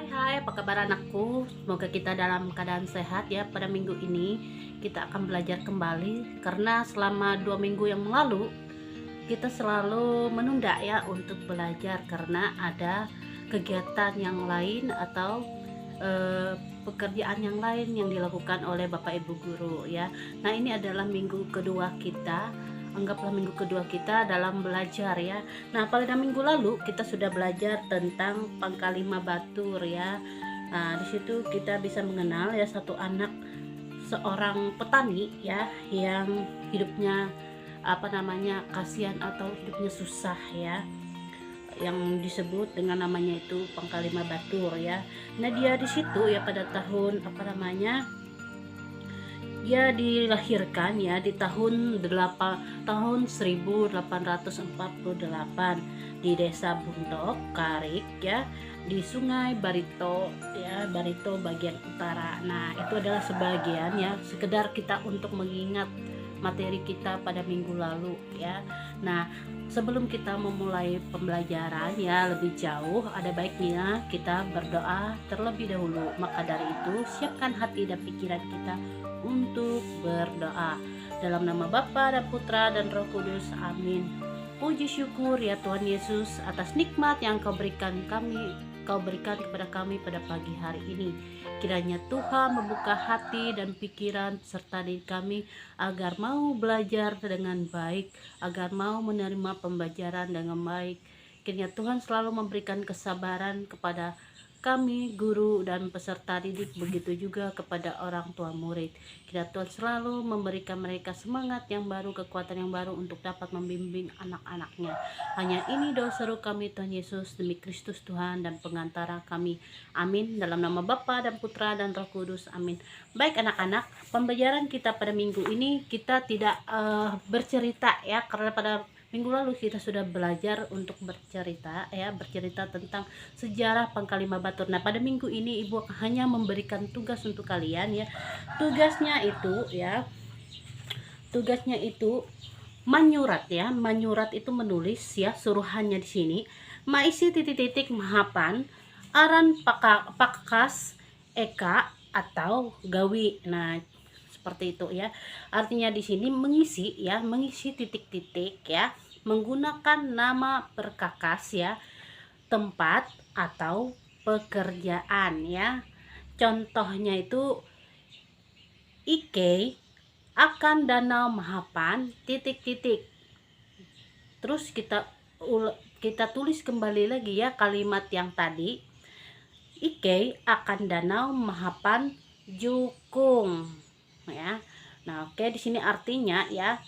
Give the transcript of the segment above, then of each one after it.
Hai hai, apa kabar anakku? Semoga kita dalam keadaan sehat ya. Pada minggu ini kita akan belajar kembali karena selama 2 minggu yang lalu kita selalu menunda ya untuk belajar karena ada kegiatan yang lain atau pekerjaan yang lain yang dilakukan oleh Bapak Ibu guru ya. Nah, ini adalah minggu kedua kita. Anggaplah minggu kedua kita dalam belajar ya. Nah, pada minggu lalu kita sudah belajar tentang pangkalima batur ya. Nah, di situ kita bisa mengenal ya satu anak seorang petani ya yang hidupnya kasihan atau hidupnya susah ya, yang disebut dengan namanya itu pangkalima batur ya. Nah, dia di situ ya pada tahun dia dilahirkan ya di tahun 1848 di desa Buntok Karik ya, di Sungai Barito ya, Barito bagian utara. Nah, itu adalah sebagian ya, sekedar kita untuk mengingat materi kita pada minggu lalu ya. Nah, sebelum kita memulai pembelajaran ya lebih jauh, ada baiknya kita berdoa terlebih dahulu. Maka dari itu, siapkan hati dan pikiran kita untuk berdoa. Dalam nama Bapa dan Putra dan Roh Kudus, amin. Puji syukur ya Tuhan Yesus atas nikmat yang Kau berikan kepada kami pada pagi hari ini. Kiranya Tuhan membuka hati dan pikiran serta diri kami agar mau belajar dengan baik, agar mau menerima pembelajaran dengan baik. Kiranya Tuhan selalu memberikan kesabaran kepada kami guru dan peserta didik, begitu juga kepada orang tua murid. Kiranya Tuhan selalu memberikan mereka semangat yang baru, kekuatan yang baru untuk dapat membimbing anak-anaknya. Hanya ini doa seru kami Tuhan Yesus, demi Kristus Tuhan dan pengantara kami. Amin. Dalam nama Bapa dan Putra dan Roh Kudus, amin. Baik anak-anak, pembelajaran kita pada minggu ini kita tidak bercerita ya, karena pada minggu lalu kita sudah belajar untuk bercerita tentang sejarah pangkalima batur. Nah, pada minggu ini Ibu hanya memberikan tugas untuk kalian ya. Tugasnya itu menyurat ya. Menyurat itu menulis ya, suruhannya di sini. Maisi titik-titik mahapan aran pakas eka atau gawi. Nah, seperti itu ya. Artinya di sini mengisi titik-titik ya, menggunakan nama perkakas ya, tempat atau pekerjaan ya. Contohnya itu Ike akan danau mahapan titik-titik. Terus kita tulis kembali lagi ya kalimat yang tadi. Ike akan danau mahapan jukung ya. Nah, oke, di sini artinya ya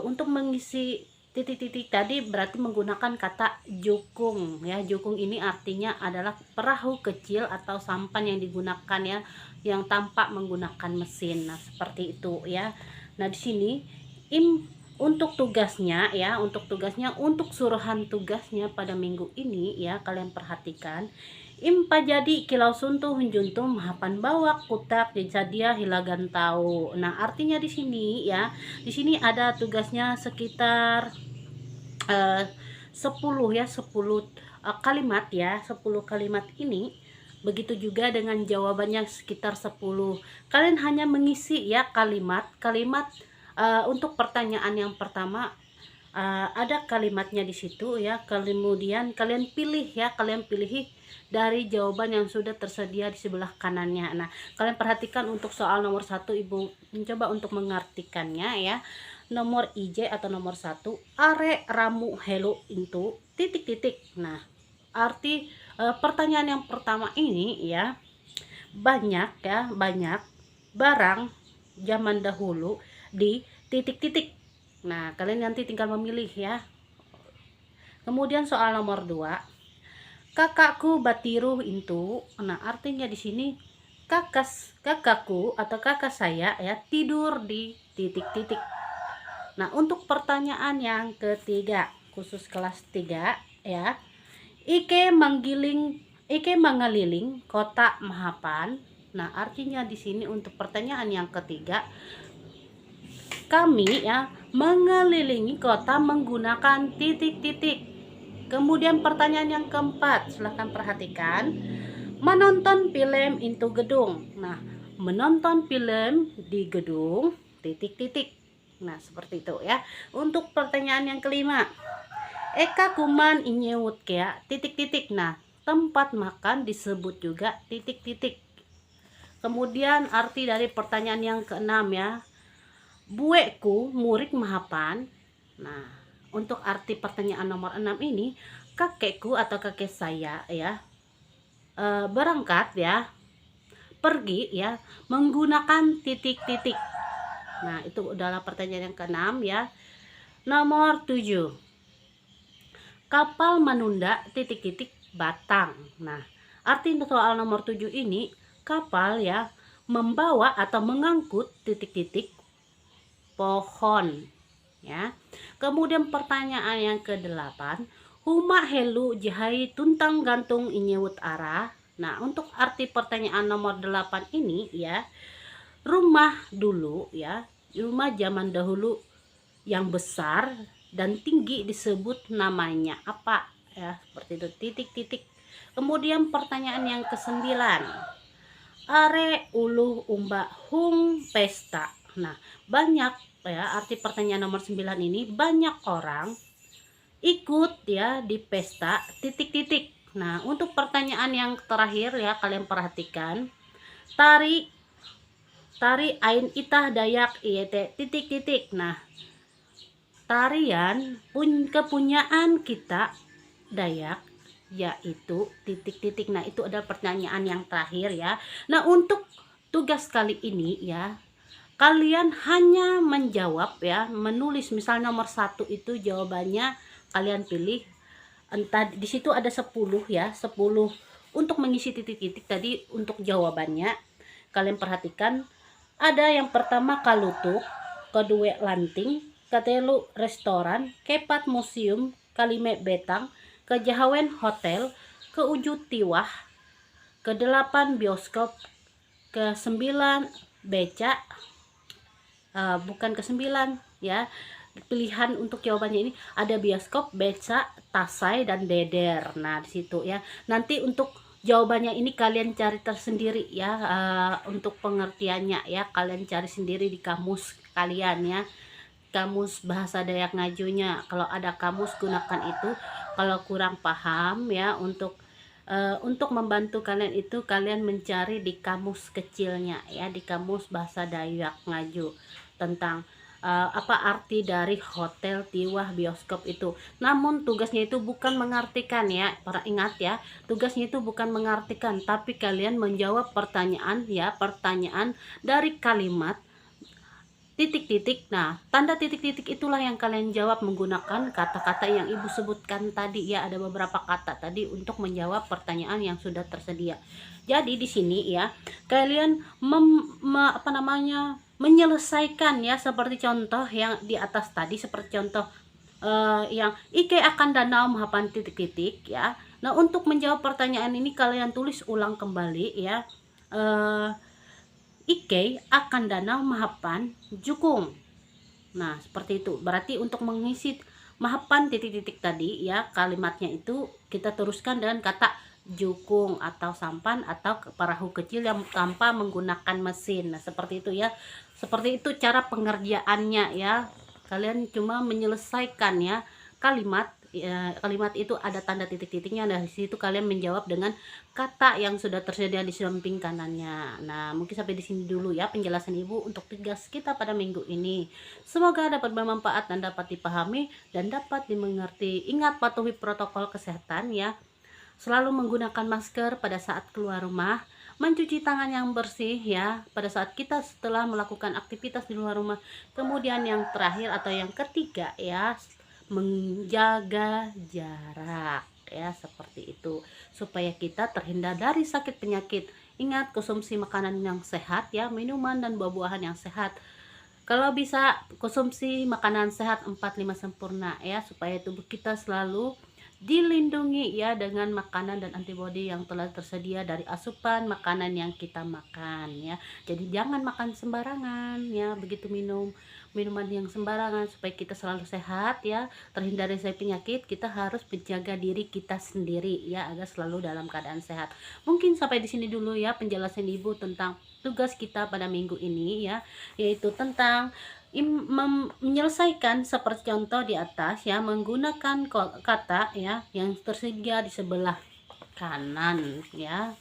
untuk mengisi titik-titik tadi berarti menggunakan kata jukung ya. Jukung ini artinya adalah perahu kecil atau sampan yang digunakan ya, yang tanpa menggunakan mesin. Nah, seperti itu ya. Nah, di sini untuk suruhan tugasnya pada minggu ini ya, kalian perhatikan. Jadi kilau suntu hunjuntum mahapan bawak kutak dia hilagan tahu. Nah, artinya di sini ada tugasnya sekitar 10 kalimat ya, 10 kalimat ini. Begitu juga dengan jawabannya sekitar 10. Kalian hanya mengisi ya kalimat untuk pertanyaan yang pertama. Ada kalimatnya di situ ya. Kemudian kalian pilih dari jawaban yang sudah tersedia di sebelah kanannya. Nah, kalian perhatikan untuk soal nomor 1, Ibu mencoba untuk mengartikannya ya. Nomor IJ atau nomor 1, are ramu helo itu titik-titik. Nah, arti pertanyaan yang pertama ini ya, banyak barang zaman dahulu di titik-titik. Nah, kalian nanti tinggal memilih ya. Kemudian soal nomor 2, kakakku batiru itu. Nah, artinya di sini kakakku atau kakak saya ya tidur di titik-titik. Nah, untuk pertanyaan yang ketiga, khusus kelas 3 ya. Ike mengeliling kota mahapan. Nah, artinya di sini untuk pertanyaan yang ketiga, kami ya mengelilingi kota menggunakan titik-titik. Kemudian pertanyaan yang keempat, silahkan perhatikan. menonton film itu gedung. Nah, menonton film di gedung titik-titik. Nah, seperti itu ya. Untuk pertanyaan yang kelima, Eka kuman inyewut kea titik-titik. Nah, tempat makan disebut juga titik-titik. Kemudian arti dari pertanyaan yang keenam ya, bueku murid mahapan. Nah, untuk arti pertanyaan nomor 6 ini, kakekku atau kakek saya ya berangkat ya, pergi ya menggunakan titik-titik. Nah, itu adalah pertanyaan yang keenam ya. Nomor 7, kapal menunda titik-titik Batang. Nah, arti soal nomor 7 ini, kapal ya membawa atau mengangkut titik-titik pohon ya. Kemudian pertanyaan yang ke-8, huma helu jahai tuntang gantung inyewut arah. Nah, untuk arti pertanyaan nomor 8 ini ya, rumah dulu ya, rumah zaman dahulu yang besar dan tinggi disebut namanya apa ya, seperti itu, titik-titik. Kemudian pertanyaan yang ke-9, are ulu umba hung pesta. Nah, banyak ya, arti pertanyaan nomor 9 ini, banyak orang ikut ya di pesta titik-titik. Nah, untuk pertanyaan yang terakhir ya, kalian perhatikan, tari ain itah dayak iet titik-titik. Nah, tarian kepunyaan kita Dayak yaitu titik-titik. Nah, itu adalah pertanyaan yang terakhir ya. Nah, untuk tugas kali ini ya, kalian hanya menjawab ya, menulis. Misal nomor 1 itu jawabannya kalian pilih, entah di situ ada 10 ya, 10 untuk mengisi titik-titik tadi. Untuk jawabannya kalian perhatikan, ada yang pertama kalutuk, kedua lanting, ketelu restoran, keempat museum, kalime betang, kejahawen hotel, keujud tiwah, ke-8 bioskop, ke-9 beca, bukan ke-9 ya. Pilihan untuk jawabannya ini ada bioskop, beca, tasai, dan deder. Nah, di situ ya. Nanti untuk jawabannya ini kalian cari tersendiri ya, untuk pengertiannya ya, kalian cari sendiri di kamus kalian ya, kamus bahasa Dayak Ngajunya. Kalau ada kamus gunakan itu, kalau kurang paham ya, untuk membantu kalian itu, kalian mencari di kamus kecilnya ya, di kamus bahasa Dayak Ngaju tentang apa arti dari hotel, tiwah, bioskop itu. Namun tugasnya itu bukan mengartikan ya, para ingat ya, tugasnya itu bukan mengartikan, tapi kalian menjawab pertanyaan ya, pertanyaan dari kalimat titik-titik. Nah, tanda titik-titik itulah yang kalian jawab menggunakan kata-kata yang ibu sebutkan tadi ya. Ada beberapa kata tadi untuk menjawab pertanyaan yang sudah tersedia. Jadi di sini ya, kalian menyelesaikan ya, seperti contoh yang di atas tadi, seperti contoh yang Ike akan danau mahapan titik-titik ya. Nah, untuk menjawab pertanyaan ini kalian tulis ulang kembali ya, Ike akan danau mahapan jukung. Nah, seperti itu. Berarti untuk mengisi mahapan titik-titik tadi ya, kalimatnya itu kita teruskan dengan kata jukung atau sampan atau perahu kecil yang tanpa menggunakan mesin. Nah, seperti itu ya. Seperti itu cara pengerjaannya ya. Kalian cuma menyelesaikan ya kalimat. Kalimat itu ada tanda titik-titiknya. Dari situ kalian menjawab dengan kata yang sudah tersedia di samping kanannya. Nah, mungkin sampai di sini dulu ya penjelasan ibu untuk tugas kita pada minggu ini. Semoga dapat bermanfaat dan dapat dipahami dan dapat dimengerti. Ingat, patuhi protokol kesehatan ya. Selalu menggunakan masker pada saat keluar rumah, mencuci tangan yang bersih ya pada saat kita setelah melakukan aktivitas di luar rumah. Kemudian yang terakhir atau yang ketiga ya, menjaga jarak ya, seperti itu supaya kita terhindar dari sakit penyakit. Ingat, konsumsi makanan yang sehat ya, minuman dan buah-buahan yang sehat. Kalau bisa konsumsi makanan sehat 4-5 sempurna ya, supaya tubuh kita selalu dilindungi ya dengan makanan dan antibodi yang telah tersedia dari asupan makanan yang kita makan ya. Jadi jangan makan sembarangan ya, begitu minum minuman yang sembarangan supaya kita selalu sehat ya, terhindar dari penyakit. Kita harus menjaga diri kita sendiri ya agar selalu dalam keadaan sehat. Mungkin sampai di sini dulu ya penjelasan Ibu tentang tugas kita pada minggu ini ya, yaitu tentang menyelesaikan seperti contoh di atas ya, menggunakan kata ya yang tersedia di sebelah kanan ya,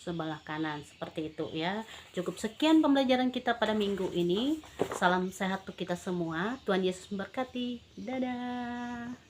sebelah kanan seperti itu ya. Cukup sekian pembelajaran kita pada minggu ini. Salam sehat untuk kita semua. Tuhan Yesus memberkati. Dadah.